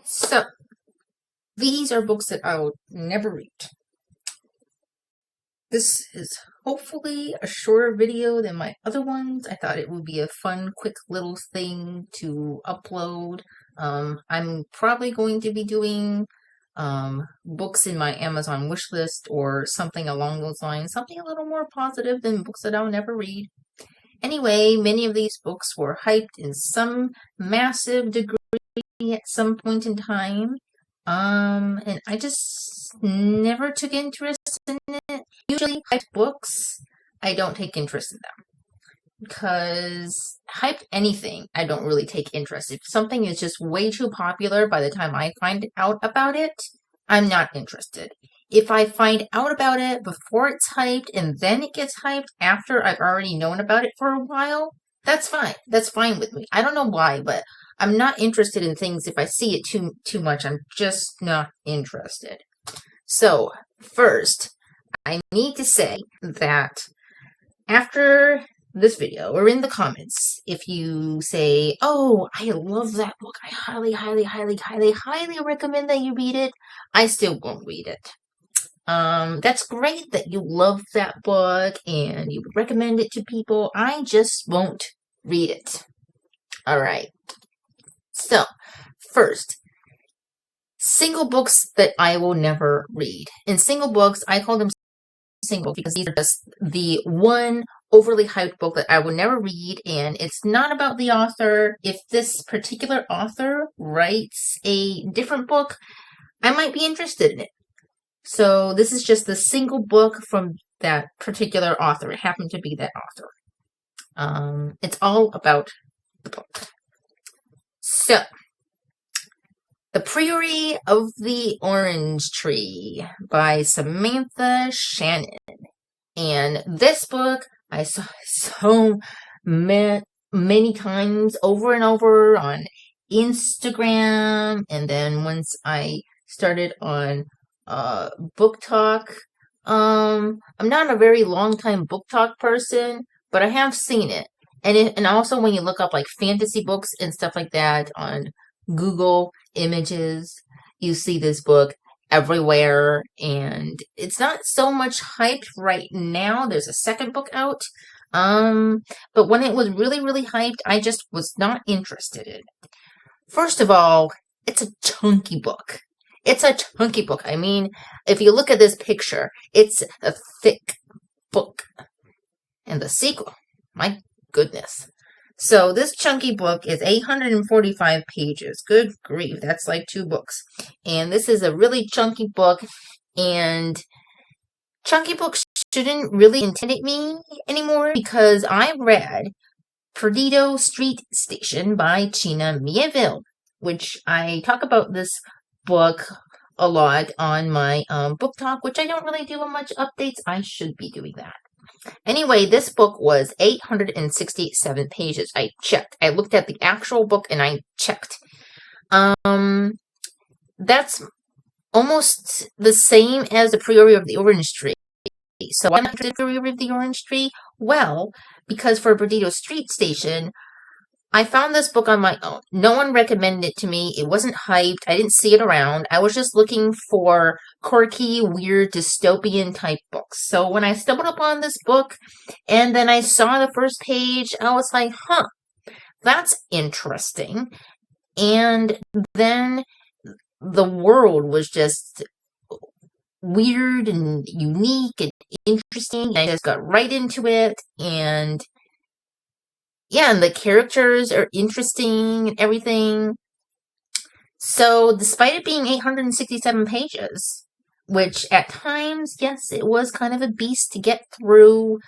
So, these are books that I will never read. This is hopefully a shorter video than my other ones. I thought it would be a fun, quick little thing to upload. I'm probably going to be doing books in my Amazon wish list or something along those lines. Something a little more positive than books that I'll never read. Anyway, many of these books were hyped in some massive degree at some point in time. And I just never took interest in it. Usually hyped books, I don't take interest in them. Because hyped anything, I don't really take interest. If something is just way too popular by the time I find out about it, I'm not interested. If I find out about it before it's hyped and then it gets hyped after I've already known about it for a while, that's fine. That's fine with me. I don't know why, but I'm not interested in things if I see it too much. I'm just not interested. So, first, I need to say that after this video, or in the comments, if you say, oh, I love that book, I highly recommend that you read it, I still won't read it. That's great that you love that book and you would recommend it to people. I just won't read it. Alright. So, first, single books that I will never read. In single books, I call them single because these are just the one overly hyped book that I will never read, and it's not about the author. If this particular author writes a different book, I might be interested in it. So this is just the single book from that particular author. It happened to be that author. It's all about the book. So, The Priory of the Orange Tree by Samantha Shannon. And this book I saw so many times over and over on Instagram, and then once I started on Book Talk. I'm not a very long time Book Talk person, but I have seen it. And also when you look up like fantasy books and stuff like that on Google Images, you see this book everywhere, and it's not so much hyped right now. There's a second book out. But when it was really hyped, I just was not interested in it. First of all, it's a chunky book. It's a chunky book. I mean, if you look at this picture, it's a thick book. And the sequel, my goodness. So this chunky book is 845 pages. Good grief, that's like 2 books. And this is a really chunky book, and chunky books shouldn't really intimidate me anymore because I read Perdido Street Station by Tina Mieville, which I talk about this book a lot on my Book Talk, which I don't really do much updates. I should be doing that. Anyway, this book was 867 pages. I checked. I looked at the actual book and I checked. That's almost the same as the Priory of the Orange Tree. So why not the Priory of the Orange Tree? Well, because for Perdido Street Station, I found this book on my own. No one recommended it to me. It wasn't hyped. I didn't see it around. I was just looking for quirky, weird, dystopian type books. So when I stumbled upon this book and then I saw the first page, I was like, huh, that's interesting. And then the world was just weird and unique and interesting. I just got right into it, and yeah, and the characters are interesting and everything. So, despite it being 867 pages, which at times, yes, it was kind of a beast to get through.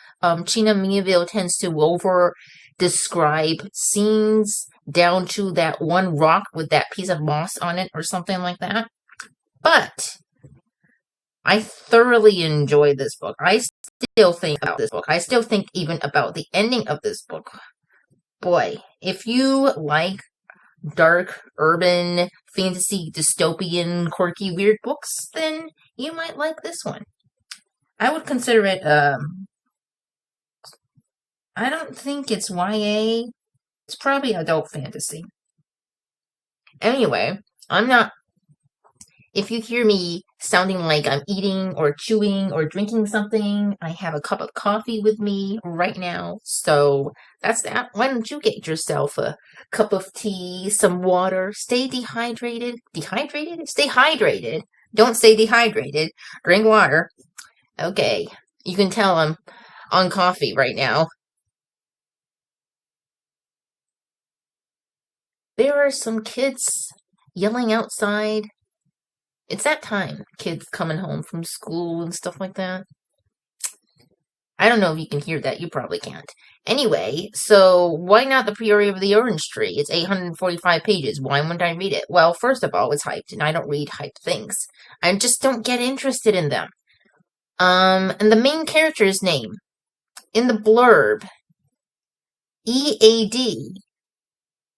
Tina Mieville tends to over-describe scenes down to that one rock with that piece of moss on it or something like that. But I thoroughly enjoyed this book. I still think about this book. I still think even about the ending of this book. Boy, if you like dark, urban, fantasy, dystopian, quirky, weird books, then you might like this one. I would consider it, I don't think it's YA. It's probably adult fantasy. Anyway, I'm not, if you hear me sounding like I'm eating or chewing or drinking something, I have a cup of coffee with me right now. So that's that. Why don't you get yourself a cup of tea, some water, stay dehydrated. Dehydrated? Stay hydrated. Don't stay dehydrated. Drink water. Okay. You can tell I'm on coffee right now. There are some kids yelling outside. It's that time, kids coming home from school and stuff like that. I don't know if you can hear that. You probably can't. Anyway, so why not the Priory of the Orange Tree? It's 845 pages. Why wouldn't I read it? Well, first of all, it's hyped, and I don't read hyped things. I just don't get interested in them. And the main character's name in the blurb, E-A-D.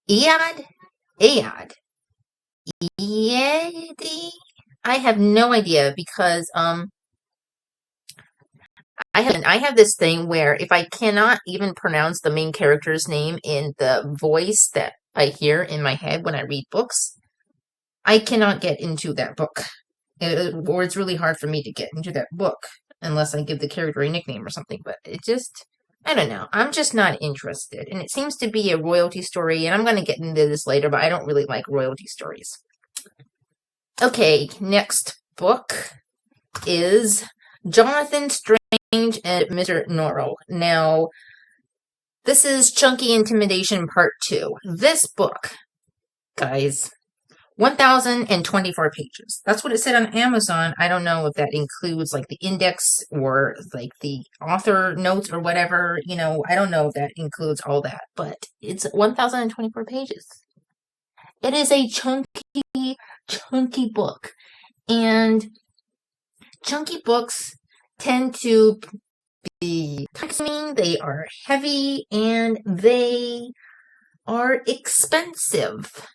Ead? Ead. Ead? I have no idea because, I have this thing where if I cannot even pronounce the main character's name in the voice that I hear in my head when I read books, I cannot get into that book. Or it's really hard for me to get into that book unless I give the character a nickname or something. But it just, I don't know. I'm just not interested. And it seems to be a royalty story, and I'm going to get into this later, but I don't really like royalty stories. Okay, next book is Jonathan Strange and Mr. Norrell. Now, this is Chunky Intimidation Part 2. This book, guys, 1,024 pages. That's what it said on Amazon. I don't know if that includes like the index or like the author notes or whatever. You know, I don't know if that includes all that, but it's 1,024 pages. It is a chunky book. And chunky books tend to be taxing, they are heavy, and they are expensive.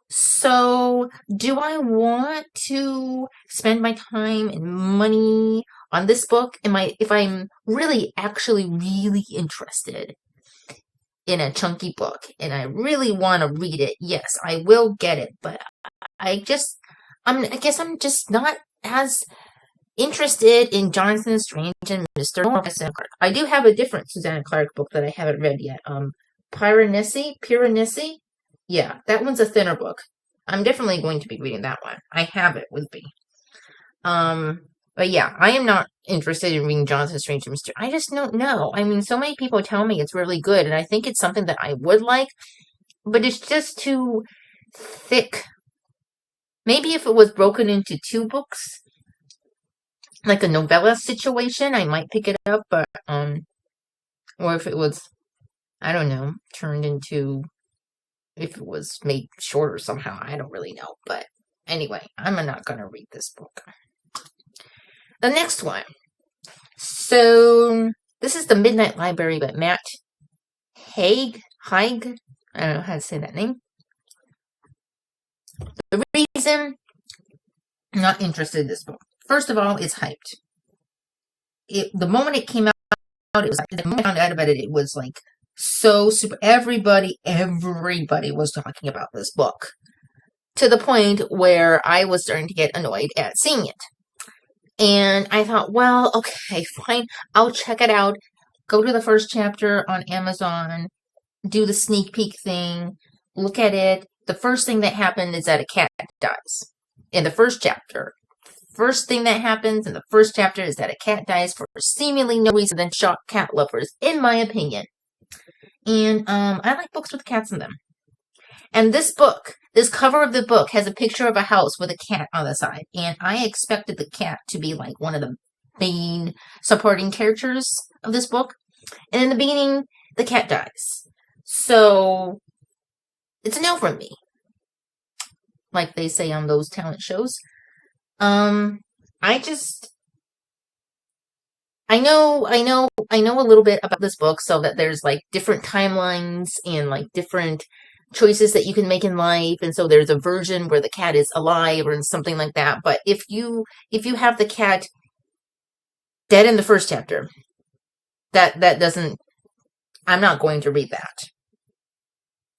So, do I want to spend my time and money on this book? If I'm really actually really interested in a chunky book and I really want to read it, yes, I will get it, but I guess I'm just not as interested in Jonathan Strange and Mr. Norrell. I do have a different Susanna Clarke book that I haven't read yet. Piranesi? Yeah, that one's a thinner book. I'm definitely going to be reading that one. I have it with me. But yeah, I am not interested in reading Jonathan Strange and Mr. I just don't know. I mean, so many people tell me it's really good, and I think it's something that I would like, but it's just too thick. Maybe if it was broken into 2 books, like a novella situation, I might pick it up, but, or if it was, I don't know, turned into, if it was made shorter somehow, I don't really know, but anyway, I'm not gonna read this book. The next one. So, this is The Midnight Library by Matt Haig. I don't know how to say that name. The reason I'm not interested in this book. First of all, it's hyped. The moment it came out, it was the moment I found out about it, it was like so super. Everybody was talking about this book to the point where I was starting to get annoyed at seeing it. And I thought, well, okay, fine. I'll check it out. Go to the first chapter on Amazon, do the sneak peek thing, look at it. The first thing that happened is that a cat dies in the first chapter. First thing that happens in the first chapter is that a cat dies for seemingly no reason than shock cat lovers, in my opinion. And I like books with cats in them. And this book, this cover of the book has a picture of a house with a cat on the side. And I expected the cat to be like one of the main supporting characters of this book. And in the beginning, the cat dies. So, it's a no from me. Like they say on those talent shows. I know a little bit about this book, so that there's like different timelines and like different choices that you can make in life, and so there's a version where the cat is alive or something like that. But if you have the cat dead in the first chapter, that doesn't. I'm not going to read that.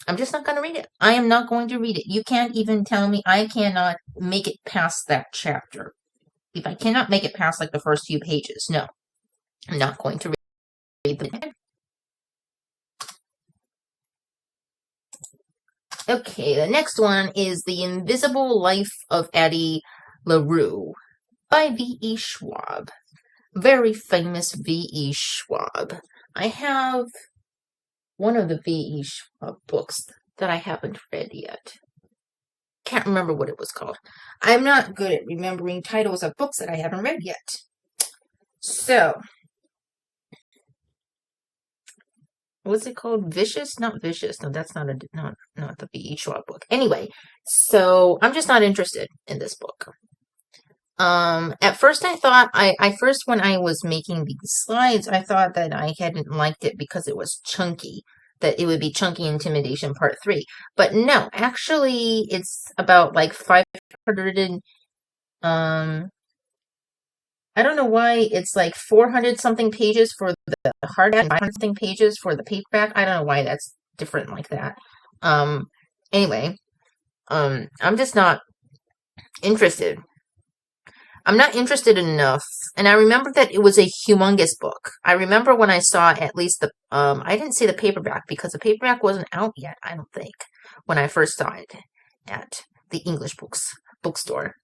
I'm just not going to read it. I am not going to read it. You can't even tell me I cannot make it past that chapter. If I cannot make it past like the first few pages, no, I'm not going to read them. Okay, the next one is The Invisible Life of Addie LaRue by V.E. Schwab. Very famous V.E. Schwab. I have one of the V.E. Schwab books that I haven't read yet. Can't remember what it was called. I'm not good at remembering titles of books that I haven't read yet. So, what's it called? Vicious? Not Vicious. No, that's not the V.E. Schwab book. Anyway, so I'm just not interested in this book. At first I thought, when I was making these slides, I thought that I hadn't liked it because it was chunky, that it would be Chunky Intimidation Part 3. But no, actually, it's about like 500 and, I don't know why it's like 400 something pages for the hardback and 500 something pages for the paperback. I don't know why that's different like that. Anyway, I'm just not interested. I'm not interested enough. And I remember that it was a humongous book. I remember when I saw at least I didn't see the paperback because the paperback wasn't out yet, I don't think, when I first saw it at the English bookstore.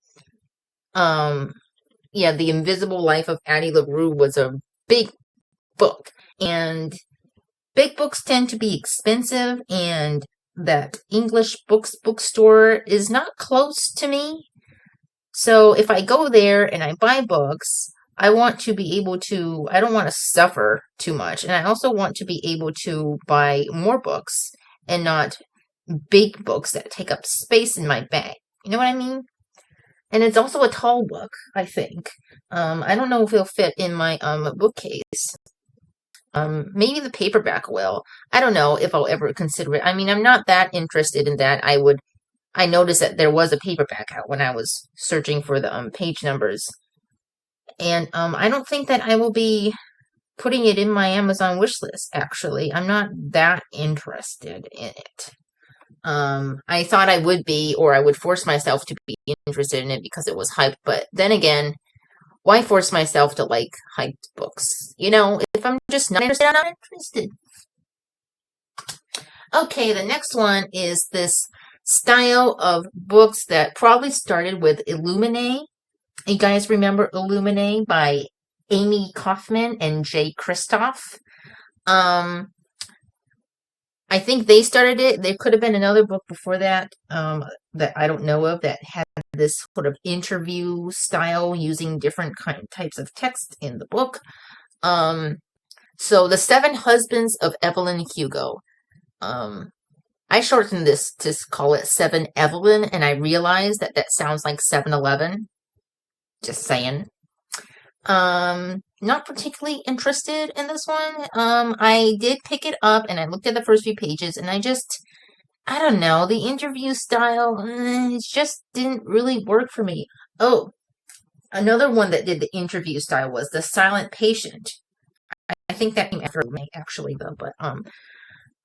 Yeah, The Invisible Life of Addie LaRue was a big book. And big books tend to be expensive, and that English bookstore is not close to me. So if I go there and I buy books, I want to be able to, I don't want to suffer too much. And I also want to be able to buy more books and not big books that take up space in my bag. You know what I mean? And it's also a tall book, I think. I don't know if it'll fit in my bookcase. Maybe the paperback will. I don't know if I'll ever consider it. I mean, I'm not that interested in that. I noticed that there was a paperback out when I was searching for the page numbers. And I don't think that I will be putting it in my Amazon wish list, actually. I'm not that interested in it. I thought I would be, or I would force myself to be interested in it because it was hyped. But then again, why force myself to like hyped books? You know, if I'm just not interested, I'm not interested. Okay, the next one is this style of books that probably started with Illuminae. You guys remember Illuminae by Amy Kaufman and Jay Kristoff? I think they started it. There could have been another book before that that I don't know of that had this sort of interview style using different types of text in the book. So The Seven Husbands of Evelyn Hugo. I shortened this to call it 7 Evelyn, and I realized that that sounds like 7-Eleven. Just saying. Not particularly interested in this one. I did pick it up, and I looked at the first few pages, and I don't know, the interview style, it just didn't really work for me. Oh, another one that did the interview style was The Silent Patient. I think that came after me, actually, though, but,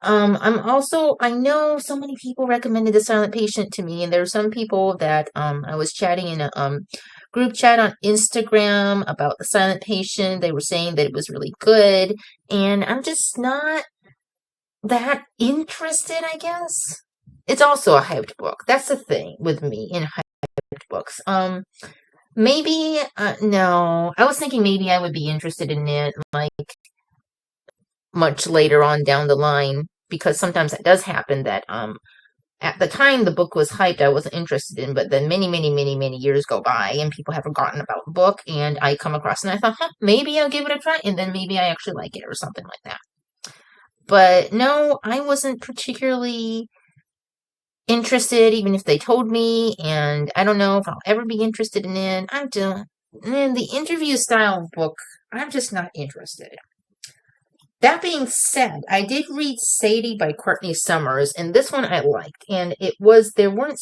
I know so many people recommended The Silent Patient to me, and there were some people that, I was chatting in a, group chat on Instagram about The Silent Patient. They were saying that it was really good, and I'm just not that interested, I guess. It's also a hyped book. That's the thing with me in hyped books. Maybe, no. I was thinking maybe I would be interested in it, like, much later on down the line, because sometimes that does happen that, at the time the book was hyped, I wasn't interested in, but then many, many, many, many years go by, and people have forgotten about the book, and I come across it, and I thought, maybe I'll give it a try, and then maybe I actually like it, or something like that. But no, I wasn't particularly interested, even if they told me, and I don't know if I'll ever be interested in it. The interview style book, I'm just not interested in. That being said, I did read Sadie by Courtney Summers, and this one I liked. And there weren't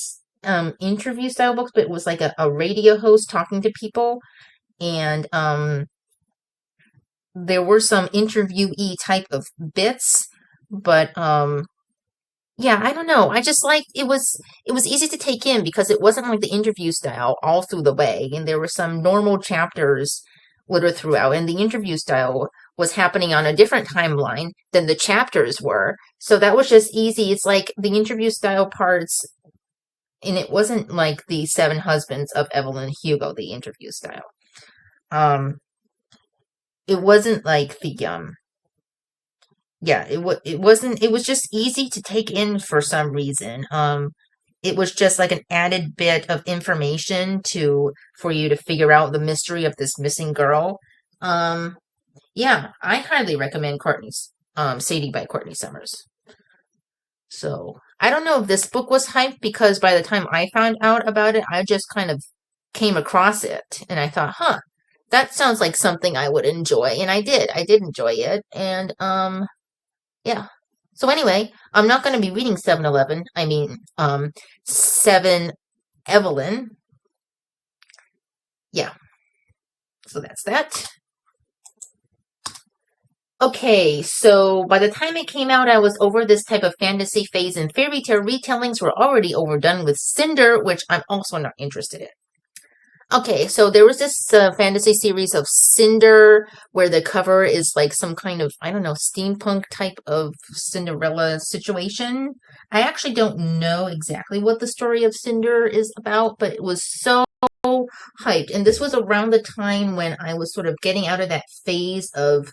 interview style books, but it was like a radio host talking to people. And there were some interviewee type of bits, but yeah, I don't know. I just like it was easy to take in because it wasn't like the interview style all through the way, and there were some normal chapters littered throughout, and the interview style was happening on a different timeline than the chapters were. So that was just easy. It's like the interview style parts, and it wasn't like the Seven Husbands of Evelyn and Hugo, the interview style. Um, it wasn't like the yeah, it wasn't it was just easy to take in for some reason. It was just like an added bit of information to for you to figure out the mystery of this missing girl. Um, yeah, I highly recommend Courtney's Sadie by Courtney Summers. So I don't know if this book was hyped because by the time I found out about it, I just kind of came across it and I thought, huh, that sounds like something I would enjoy. And I did. I did enjoy it. And yeah. So anyway, I'm not going to be reading 7-Eleven. I mean, 7 Evelyn. Yeah. So that's that. Okay, so by the time it came out, I was over this type of fantasy phase, and fairy tale retellings were already overdone with Cinder, which I'm also not interested in. Okay, so there was this fantasy series of Cinder where the cover is like some kind of, I don't know, steampunk type of Cinderella situation. I actually don't know exactly what the story of Cinder is about, but it was so hyped. And this was around the time when I was sort of getting out of that phase of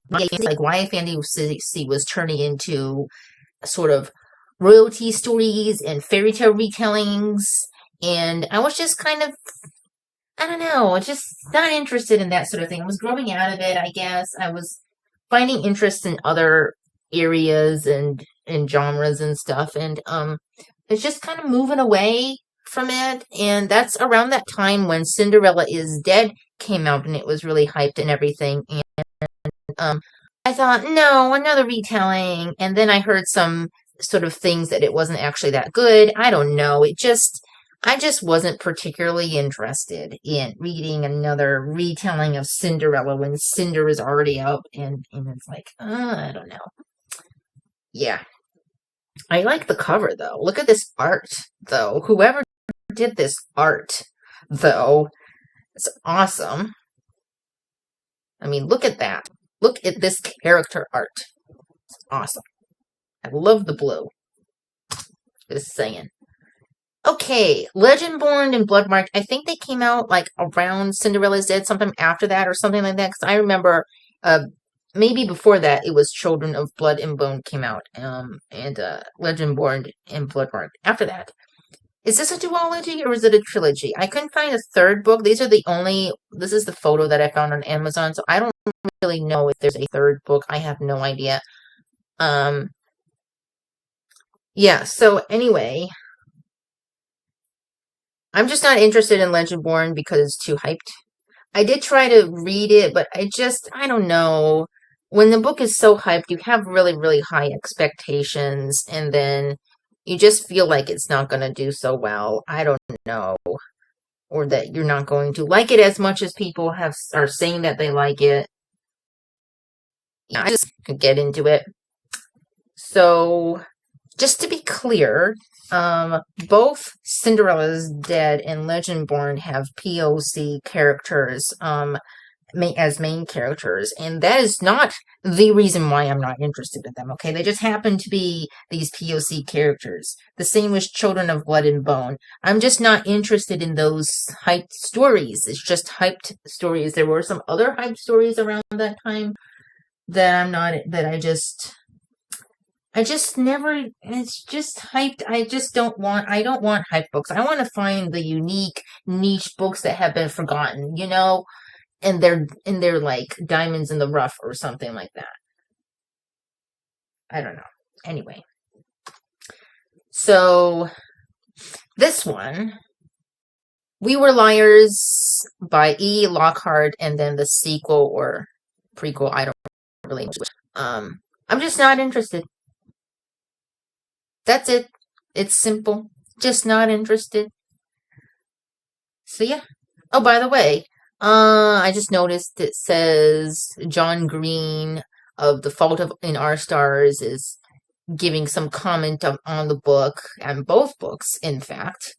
like YA fantasy was turning into sort of royalty stories and fairy tale retellings. And I was just kind of, I don't know, just not interested in that sort of thing. I was growing out of it, I guess. I was finding interest in other areas and genres and stuff. And it's just kind of moving away from it. And that's around that time when Cinderella is Dead came out and it was really hyped and everything. And I thought, no, another retelling. And then I heard some sort of things that it wasn't actually that good. I don't know. I just wasn't particularly interested in reading another retelling of Cinderella when Cinder is already out. And it's like, I don't know. Yeah. I like the cover, though. Look at this art, though. Whoever did this art, though, it's awesome. I mean, look at that. Look at this character art. It's awesome. I love the blue. Just saying. Okay, Legendborn and Bloodmarked. I think they came out like around Cinderella's Dead, sometime after that or something like that. Because I remember maybe before that it was Children of Blood and Bone came out. And Legendborn and Bloodmarked. After that. Is this a duology or is it a trilogy? I couldn't find a third book. This is the photo that I found on Amazon, so I don't really know if there's a third book. I have no idea. Yeah, so anyway, I'm just not interested in Legendborn because it's too hyped. I did try to read it, but I don't know. When the book is so hyped, you have really, really high expectations, and then you just feel like it's not going to do so well. I don't know. Or that you're not going to like it as much as people are saying that they like it. Yeah, I just could get into it. So, just to be clear, both Cinderella's Dead and Legendborn have POC characters as main characters, and that is not the reason why I'm not interested in them, okay? They just happen to be these POC characters. The same with Children of Blood and Bone. I'm just not interested in those hyped stories. It's just hyped stories. There were some other hyped stories around that time that I just never, it's just hyped. I don't want hyped books. I want to find the unique niche books that have been forgotten, and they're like diamonds in the rough or something like that. I don't know. Anyway. So, this one, We Were Liars by E. Lockhart, and then the sequel or prequel, I don't really know. I'm just not interested. That's it. It's simple. Just not interested. So yeah. Oh, by the way, I just noticed it says John Green of The Fault in Our Stars is giving some comment on the book, and both books, in fact.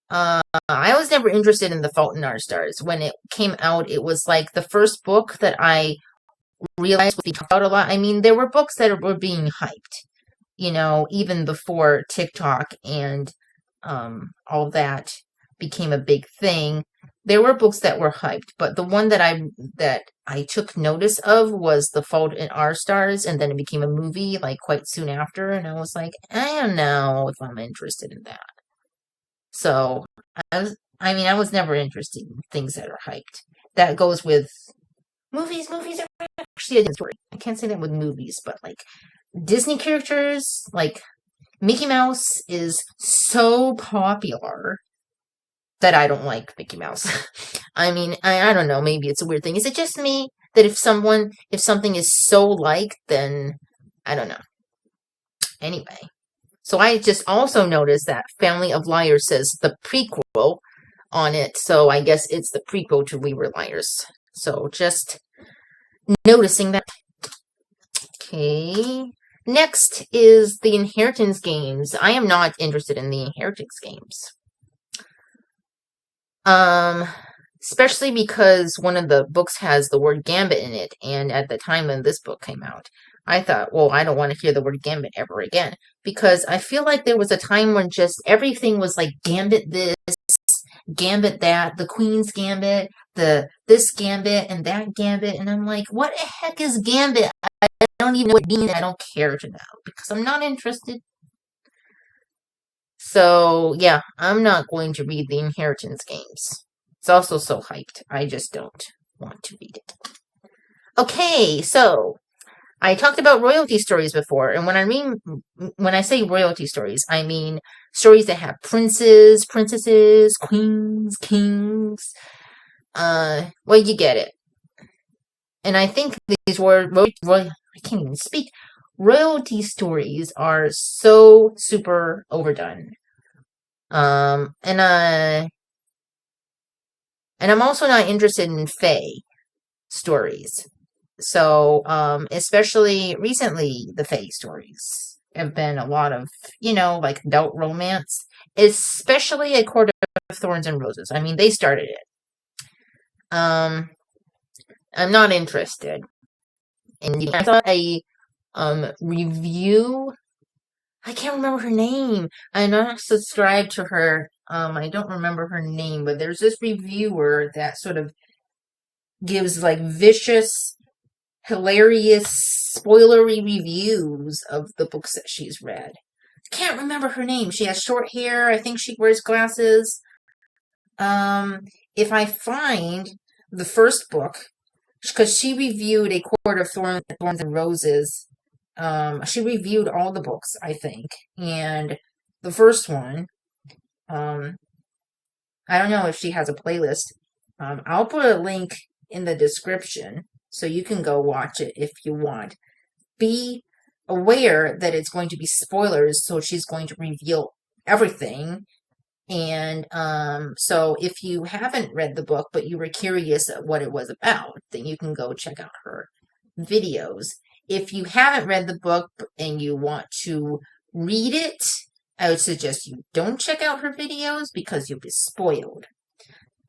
I was never interested in The Fault in Our Stars. When it came out, it was like the first book that I realized we talked about a lot. I mean, there were books that were being hyped, even before TikTok and all that became a big thing. There were books that were hyped, but the one that I took notice of was The Fault in Our Stars, and then it became a movie like quite soon after, and I was like, I don't know if I'm interested in that. So I was never interested in things that are hyped. That goes with movies. Movies are actually a different story. I can't say that with movies, but like Disney characters, like Mickey Mouse is so popular that I don't like Mickey Mouse. I mean, I don't know, maybe it's a weird thing. Is it just me that if something is so liked, then I don't know. Anyway, so I just also noticed that Family of Liars says the prequel on it, so I guess it's the prequel to We Were Liars. So just noticing that. Okay. Next is the Inheritance games. I am not interested in the Inheritance games. Especially because one of the books has the word gambit in it, and at the time when this book came out, I thought, well, I don't want to hear the word gambit ever again, because I feel like there was a time when just everything was like gambit this, gambit that, the Queen's Gambit, this gambit and that gambit, and I'm like, what the heck is gambit? I don't even know what it means. I don't care to know because I'm not interested. So yeah, I'm not going to read the Inheritance games. It's also so hyped. I just don't want to read it. Okay, so I talked about royalty stories before, and when I say royalty stories, I mean stories that have princes, princesses, queens, kings. Well, you get it. And I think these were I can't even speak. Royalty stories are so super overdone. And I'm also not interested in fae stories. So, especially recently, the fae stories have been a lot of, like adult romance, especially A Court of Thorns and Roses. I mean, they started it. I'm not interested. And I saw a review. I can't remember her name. I'm not subscribed to her. I don't remember her name, but there's this reviewer that sort of gives like vicious, hilarious, spoilery reviews of the books that she's read. Can't remember her name. She has short hair. I think she wears glasses. If I find the first book, because she reviewed A Court of Thorns and Roses. She reviewed all the books, I think. And the first one, I don't know if she has a playlist. I'll put a link in the description so you can go watch it if you want. Be aware that it's going to be spoilers, so she's going to reveal everything. And so if you haven't read the book, but you were curious at what it was about, then you can go check out her videos. If you haven't read the book and you want to read it, I would suggest you don't check out her videos because you'll be spoiled.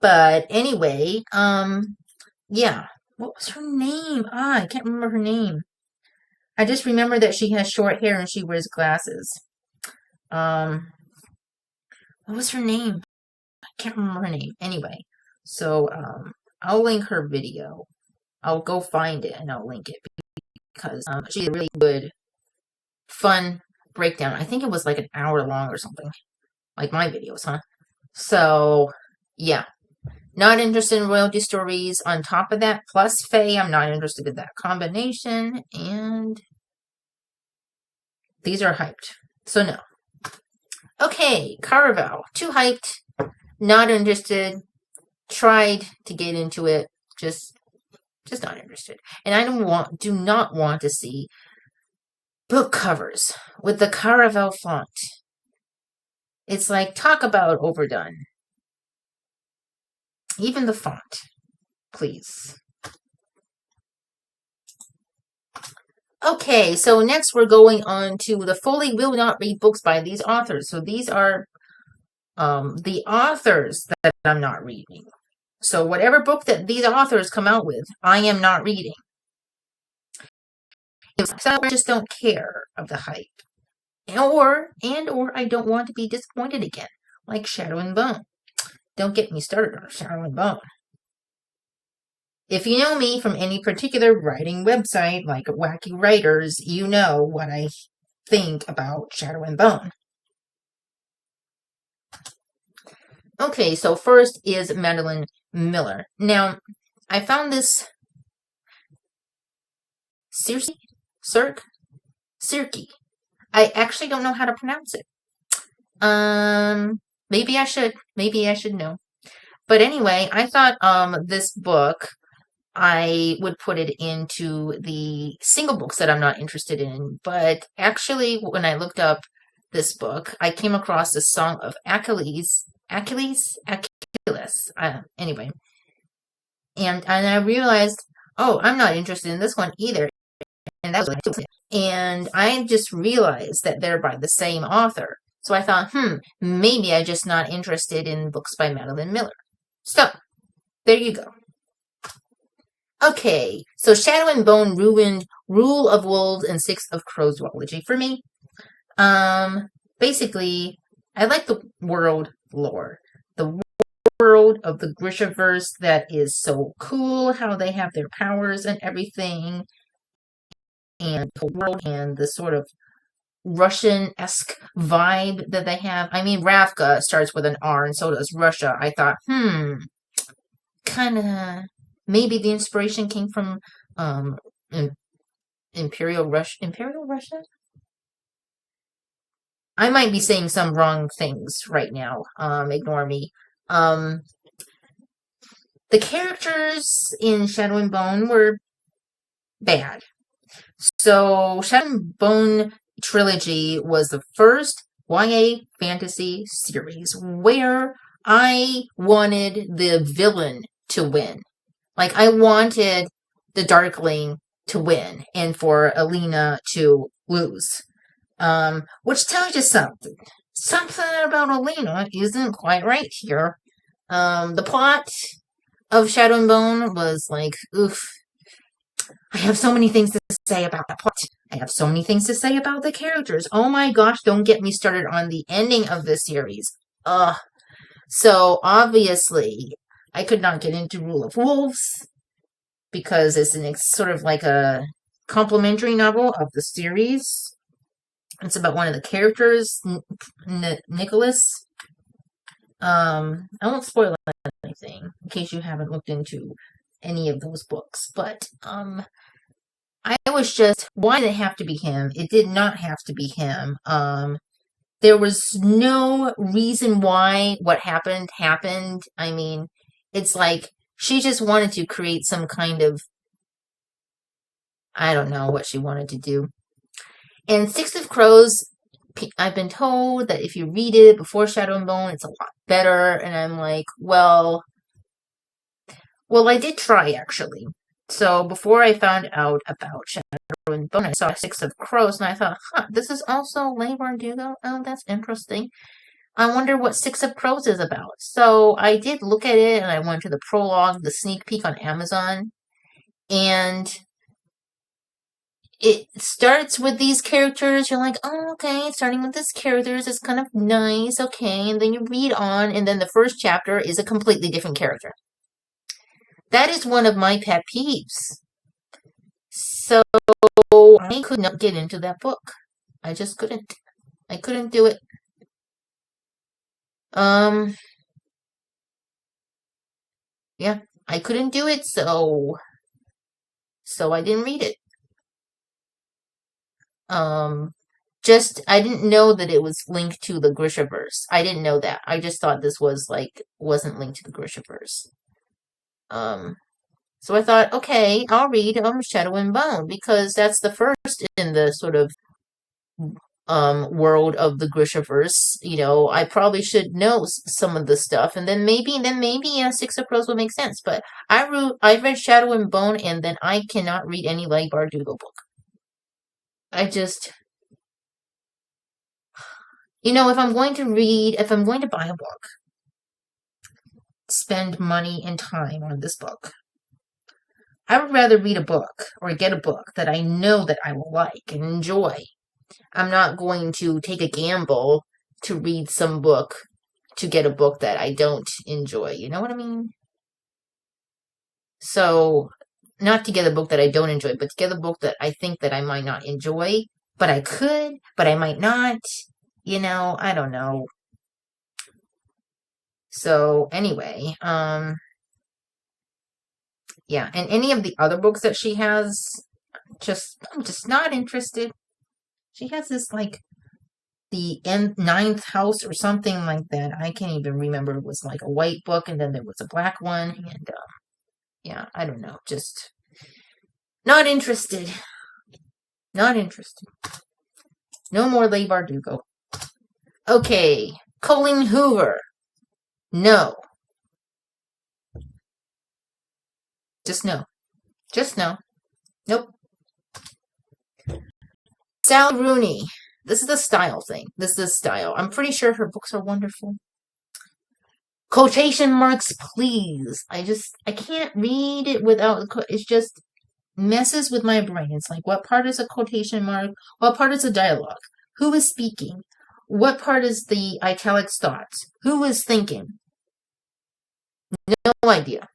But anyway, yeah. What was her name? I can't remember her name. I just remember that she has short hair and she wears glasses. What was her name? I can't remember her name. Anyway, so I'll link her video. I'll go find it and I'll link it because she did a really good, fun breakdown. I think it was like an hour long or something, like my videos, huh? So yeah, not interested in royalty stories. On top of that, plus fae, I'm not interested in that combination, and these are hyped. So no. Okay, Caraval. Too hyped. Not interested. Tried to get into it. Just not interested. And I do not want to see book covers with the Caraval font. It's like, talk about overdone. Even the font. Please. Okay, so next we're going on to the Fully Will Not Read books by these authors. So these are the authors that I'm not reading. So whatever book that these authors come out with, I am not reading. So I just don't care of the hype. Or I don't want to be disappointed again, like Shadow and Bone. Don't get me started on Shadow and Bone. If you know me from any particular writing website, like Wacky Writers, you know what I think about Shadow and Bone. Okay, so first is Madeline Miller. Now, I found this Circe? Circe. I actually don't know how to pronounce it. Maybe I should. Maybe I should know. But anyway, I thought this book, I would put it into the single books that I'm not interested in. But actually, when I looked up this book, I came across the Song of Achilles. Anyway. And I realized, oh, I'm not interested in this one either. And that was and I just realized that they're by the same author. So I thought, maybe I'm just not interested in books by Madeline Miller. So, there you go. Okay, so Shadow and Bone ruined Rule of Wolves and Six of Crows duology for me. Basically, I like the world lore. The world of the Grishaverse that is so cool, how they have their powers and everything. And the world and the sort of Russian-esque vibe that they have. I mean, Ravka starts with an R and so does Russia. I thought, kind of, maybe the inspiration came from Imperial Russia? I might be saying some wrong things right now. Ignore me. The characters in Shadow and Bone were bad. So, Shadow and Bone Trilogy was the first YA fantasy series where I wanted the villain to win. Like, I wanted the Darkling to win and for Alina to lose. Which tells you something. Something about Alina isn't quite right here. The plot of Shadow and Bone was like, oof. I have so many things to say about that plot. I have so many things to say about the characters. Oh my gosh, don't get me started on the ending of this series. So obviously, I could not get into Rule of Wolves because it's sort of like a complementary novel of the series. It's about one of the characters, Nicholas. I won't spoil anything in case you haven't looked into any of those books, but I was just, why did it have to be him? It did not have to be him. There was no reason why what happened. I mean, it's like she just wanted to create some kind of, I don't know what she wanted to do. And Six of Crows, I've been told that if you read it before Shadow and Bone, it's a lot better. And I'm like, well, I did try actually. So before I found out about Shadow and Bone, I saw Six of Crows, and I thought, this is also Leigh Bardugo? Oh, that's interesting. I wonder what Six of Crows is about. So I did look at it, and I went to the prologue, the sneak peek on Amazon, and it starts with these characters. You're like, oh, okay, starting with these characters is kind of nice, okay, and then you read on, and then the first chapter is a completely different character. That is one of my pet peeves. So I could not get into that book. I just couldn't. I couldn't do it. Yeah, I couldn't do it, so I didn't read it. I didn't know that it was linked to the Grishaverse. I didn't know that. I just thought this wasn't linked to the Grishaverse. So I thought, okay, I'll read Shadow and Bone because that's the first in the sort of world of the Grishaverse. You know, I probably should know some of the stuff, and then maybe Six of Crows will make sense. But I read Shadow and Bone, and then I cannot read any Leigh Bardugo book. I just, you know, if I'm going to read, if I'm going to buy a book, spend money and time on this book, I would rather read a book or get a book that I know that I will like and enjoy. I'm not going to take a gamble to read some book to get a book that I don't enjoy. You know what I mean? So, not to get a book that I don't enjoy, but to get a book that I think that I might not enjoy, but I could, but I might not. You know, I don't know. So, anyway, yeah, and any of the other books that she has, I'm just not interested. She has this like the ninth house or something like that. I can't even remember. It was like a white book, and then there was a black one, and yeah, I don't know. Just not interested. Not interested. No more Leigh Bardugo. Okay, Colleen Hoover. No. Just no. Just no. Nope. Rooney. This is a style thing. This is style. I'm pretty sure her books are wonderful. Quotation marks, please. I can't read it without, it's just messes with my brain. It's like, what part is a quotation mark? What part is a dialogue? Who is speaking? What part is the italics thoughts? Who is thinking? No idea.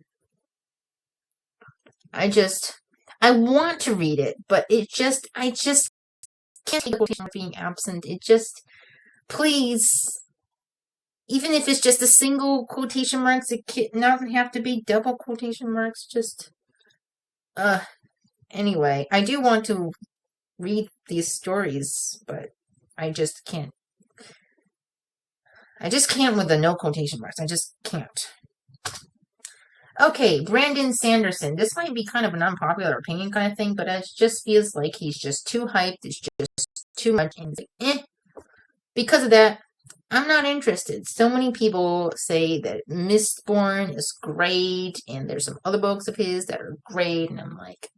I want to read it, but I just can't take a quotation mark being absent. It just, please, even if it's just a single quotation marks, it doesn't have to be double quotation marks. Just, anyway, I do want to read these stories, but I just can't. I just can't with the no quotation marks. I just can't. Okay, Brandon Sanderson. This might be kind of an unpopular opinion kind of thing, but it just feels like he's just too hyped. It's just too much. And it's like, because of that, I'm not interested. So many people say that Mistborn is great, and there's some other books of his that are great, and I'm like,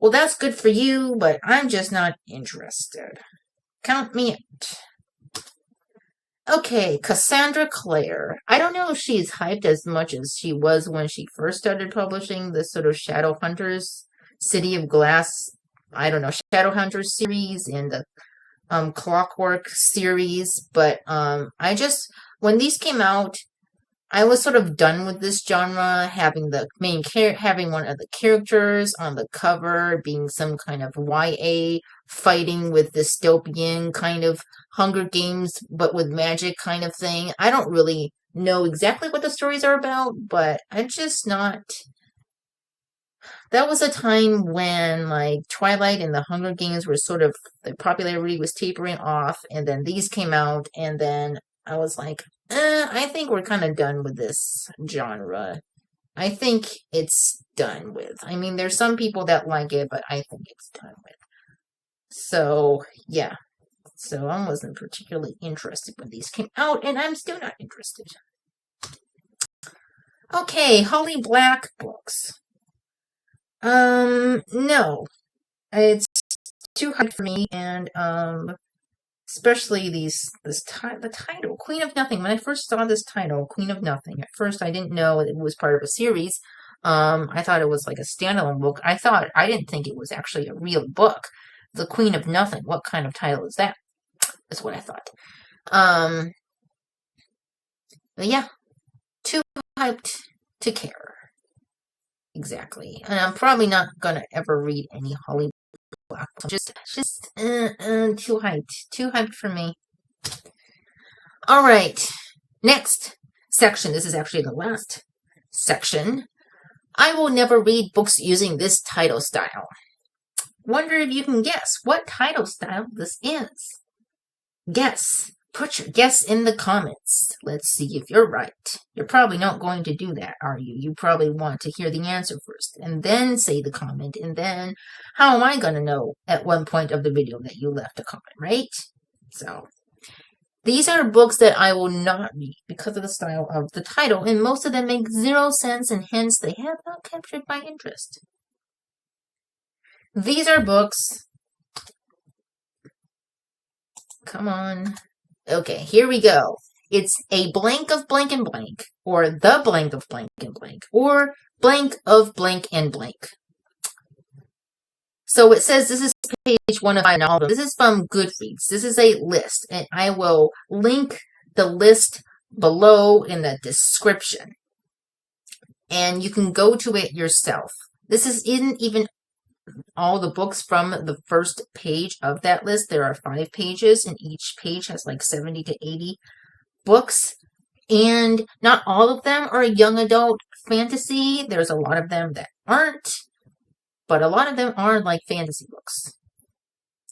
well, that's good for you, but I'm just not interested. Count me out. Okay, Cassandra Clare. I don't know if she's hyped as much as she was when she first started publishing the sort of Shadowhunters, City of Glass, I don't know, Shadowhunters series and the Clockwork series, but when these came out, I was sort of done with this genre, having having one of the characters on the cover being some kind of YA fighting with dystopian kind of Hunger Games, but with magic kind of thing. I don't really know exactly what the stories are about, but I'm just not. That was a time when like Twilight and the Hunger Games were sort of, the popularity was tapering off, and then these came out, and then I was like, I think we're kind of done with this genre. I think it's done with. I mean, there's some people that like it, but I think it's done with. So, yeah. So I wasn't particularly interested when these came out, and I'm still not interested. Okay, Holly Black books. No. It's too hard for me, and, especially the title, Queen of Nothing. When I first saw this title, Queen of Nothing, at first I didn't know it was part of a series. I thought it was like a standalone book. I didn't think it was actually a real book. The Queen of Nothing. What kind of title is that? That's what I thought. But yeah, too hyped to care. Exactly. And I'm probably not gonna ever read any Holly Black. Just too hyped for me. All right, next section. This is actually the last section. I will never read books using this title style. Wonder if you can guess what title style this is. Guess. Put your guess in the comments. Let's see if you're right. You're probably not going to do that, are you? You probably want to hear the answer first, and then say the comment, and then how am I going to know at one point of the video that you left a comment, right? So, these are books that I will not read because of the style of the title, and most of them make zero sense, and hence they have not captured my interest. These are books Come on. Okay, here we go. It's a blank of blank and blank, or the blank of blank and blank, or blank of blank and blank. So it says this is page 1 of 5 novels. This is from Goodreads. This is a list, and I will link the list below in the description. And you can go to it yourself. This isn't even all the books from the first page of that list. There are 5 pages, and each page has like 70 to 80 books. And not all of them are young adult fantasy. There's a lot of them that aren't. But a lot of them are like fantasy books.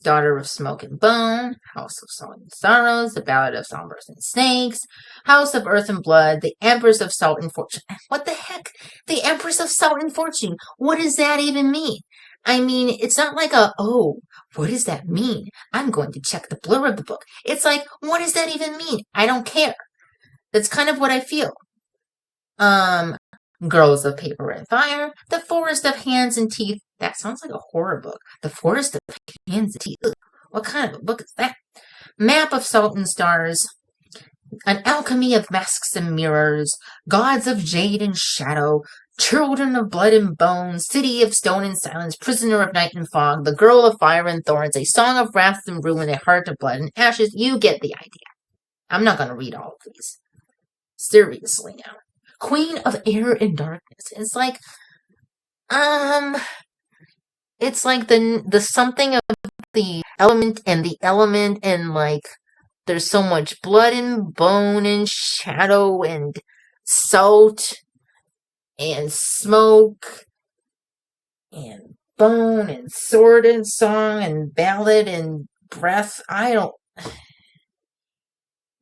Daughter of Smoke and Bone, House of Salt and Sorrows, The Ballad of Songbirds and Snakes, House of Earth and Blood, The Empress of Salt and Fortune. What the heck? The Empress of Salt and Fortune. What does that even mean? I mean, it's not like what does that mean? I'm going to check the blurb of the book. It's like, what does that even mean? I don't care. That's kind of what I feel. Girls of Paper and Fire, The Forest of Hands and Teeth. That sounds like a horror book. The Forest of Hands and Teeth. Ugh, what kind of a book is that? Map of Salt and Stars, An Alchemy of Masks and Mirrors, Gods of Jade and Shadow, Children of Blood and Bone, City of Stone and Silence, Prisoner of Night and Fog, The Girl of Fire and Thorns, A Song of Wrath and Ruin, A Heart of Blood and Ashes. You get the idea. I'm not going to read all of these. Seriously now. Queen of Air and Darkness. It's like, it's like the something of the element and like there's so much blood and bone and shadow and salt and smoke and bone and sword and song and ballad and breath.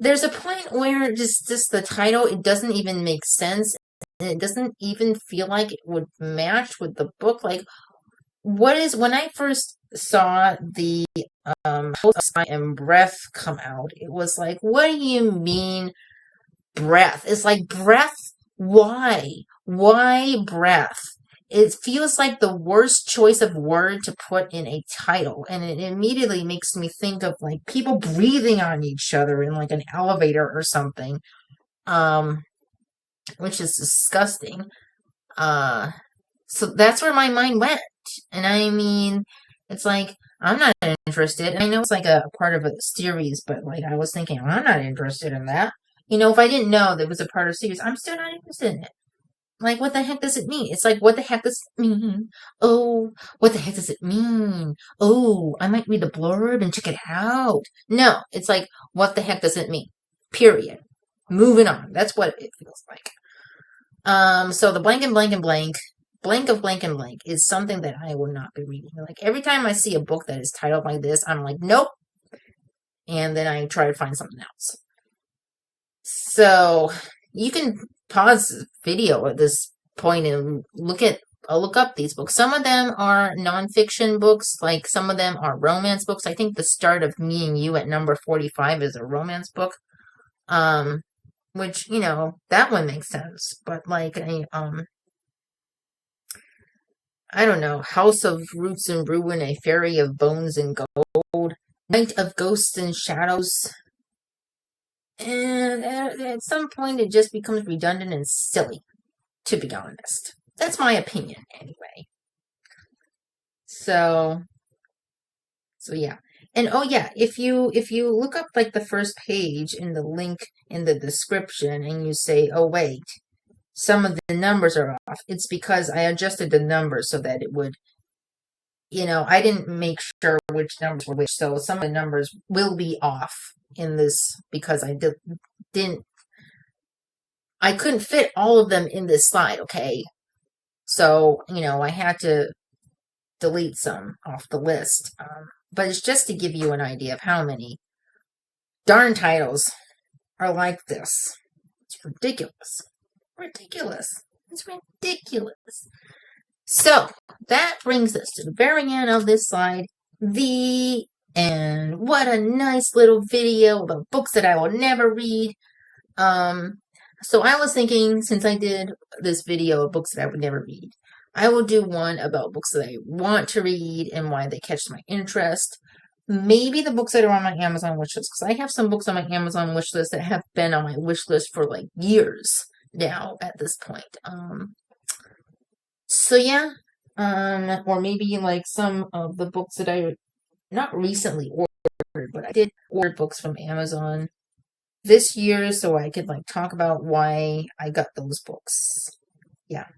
There's a point where just the title, it doesn't even make sense. And it doesn't even feel like it would match with the book. Like, when I first saw the House of Sigh and Breath come out, it was like, what do you mean breath? It's like, breath? Why? Why breath? It feels like the worst choice of word to put in a title, and it immediately makes me think of like people breathing on each other in like an elevator or something, which is disgusting. So that's where my mind went, and I mean, it's like I'm not interested. I know it's like a part of a series, but like I was thinking, I'm not interested in that. You know, if I didn't know that it was a part of a series, I'm still not interested in it. Like, what the heck does it mean? It's like, what the heck does it mean? Oh, what the heck does it mean? Oh, I might read the blurb and check it out. No, it's like, what the heck does it mean? Period. Moving on. That's what it feels like. So the blank and blank and blank, blank of blank and blank is something that I will not be reading. Like, every time I see a book that is titled like this, I'm like, nope. And then I try to find something else. So, you can pause the video at this point and look up these books. Some of them are nonfiction books, like some of them are romance books. I think The Start of Me and You at number 45 is a romance book. Which, you know, that one makes sense. But like I don't know, House of Roots and Ruin, A Fairy of Bones and Gold, Night of Ghosts and Shadows. And at some point, it just becomes redundant and silly, to be honest. That's my opinion, anyway. So yeah. And oh yeah, if you look up like the first page in the link in the description and you say, oh wait, some of the numbers are off, it's because I adjusted the numbers so that it would, you know, I didn't make sure which numbers were which, so some of the numbers will be off in this because I couldn't fit all of them in this slide, okay? So, you know, I had to delete some off the list. But it's just to give you an idea of how many darn titles are like this. It's ridiculous. Ridiculous. It's ridiculous. So, that brings us to the very end of this slide. The end. What a nice little video about books that I will never read. So I was thinking, since I did this video of books that I would never read, I will do one about books that I want to read and why they catch my interest. maybe the books that are on my Amazon wish list, because I have some books on my Amazon wish list that have been on my wish list for like years now at this point. So yeah, or maybe like some of the books that I not recently ordered, but I did order books from Amazon this year so I could like talk about why I got those books. Yeah.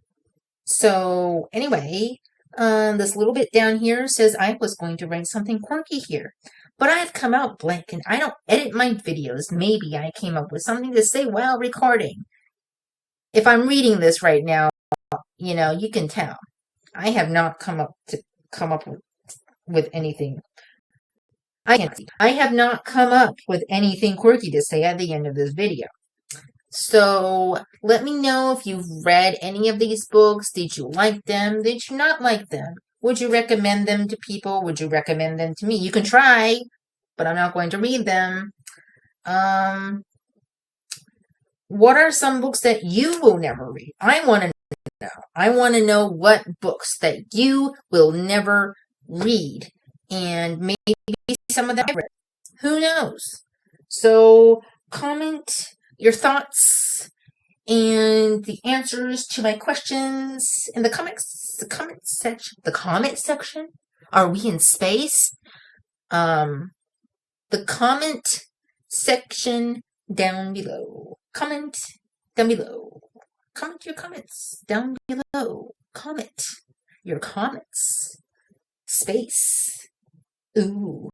So anyway, this little bit down here says I was going to write something quirky here, but I've come out blank and I don't edit my videos. Maybe I came up with something to say while recording. If I'm reading this right now, you can tell I have not come up with anything. I have not come up with anything quirky to say at the end of this video. So let me know if you've read any of these books. Did you like them? Did you not like them? Would you recommend them to people? Would you recommend them to me? You can try, but I'm not going to read them. What are some books that you will never read? I want to know. I want to know what books that you will never read. And maybe some of them I've read. Who knows? So comment your thoughts and the answers to my questions in the comment section. Are we in space? The comment section down below. Comment down below. Comment your comments down below. Comment your comments. Space. Ooh.